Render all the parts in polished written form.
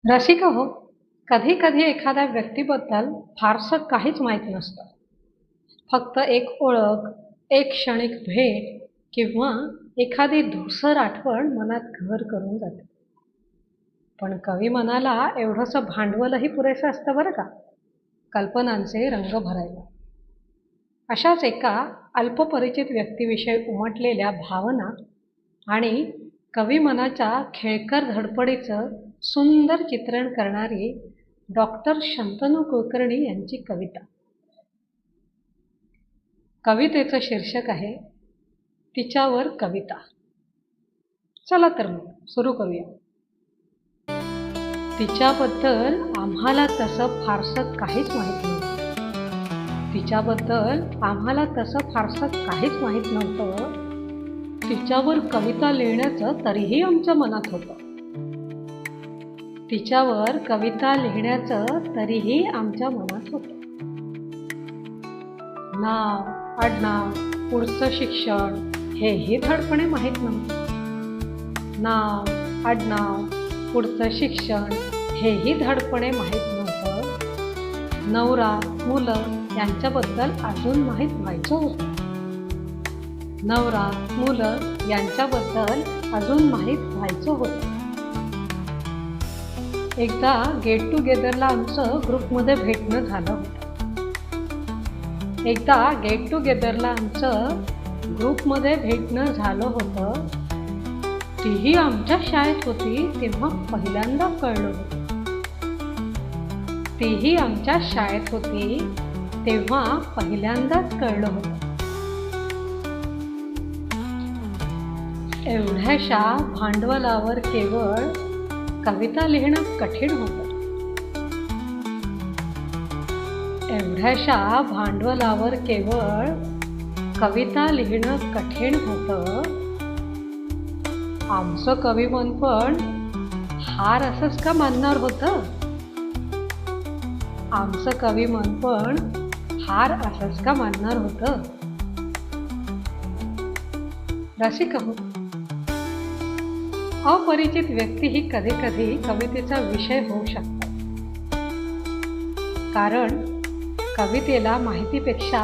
रसिका हो, कधी कधी एखाद्या व्यक्तीबद्दल फारसं काहीच माहीत नसतं. फक्त एक ओळख, एक क्षणिक भेट किंवा एखादी धूसर आठवण मनात घर करून जाते. पण कवी मनाला एवढंसं भांडवलही पुरेसं असतं बरं का, कल्पनांचे रंग भरायला. अशाच एका अल्पपरिचित व्यक्तीविषयी उमटलेल्या भावना आणि कवी मनाच्या खेळकर धडपडीचं सुंदर चित्रण करणारी डॉक्टर शंतनू कुलकर्णी यांची कविता. कवितेचं शीर्षक आहे तिच्यावर कविता. चला तर मग सुरू करूया. तिच्याबद्दल आम्हाला तसं फारसं काहीच माहीत नव्हतं. तिच्याबद्दल आम्हाला तसं फारसं काहीच माहीत नव्हतं. तिच्यावर कविता लिहिण्याचं तरीही आमच्या मनात होतं. तिच्यावर कविता लिहिण्याचं तरीही आमच्या मनात होतं. नाव, आडनाव, पुढचं शिक्षण हेही धडपणे माहीत नव्हतं. नाव, आडनाव, पुढचं शिक्षण हेही धडपणे माहीत नव्हतं. नवरा, मुलं यांच्याबद्दल अजून माहीत व्हायचं होतं. नवरा, मुलं यांच्याबद्दल अजून माहीत व्हायचं होतं. एकदा गेट टुगेदरला आमचं ग्रुपमध्ये भेटणं झालं होतं. तीही आमच्या शाळेत होती तेव्हा पहिल्यांदा कळलं होतं. एवढ्याशा भांडवलावर केवळ कविता लिहिणं कठीण होतं. आमचं कविमन पण हार असंच का मानणार होतं? रसिक हो, अपरिचित व्यक्ती ही कधी कधी कवितेचा विषय होऊ शकते. कारण कवितेला माहितीपेक्षा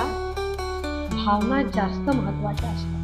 भावना जास्त महत्त्वाच्या असतात.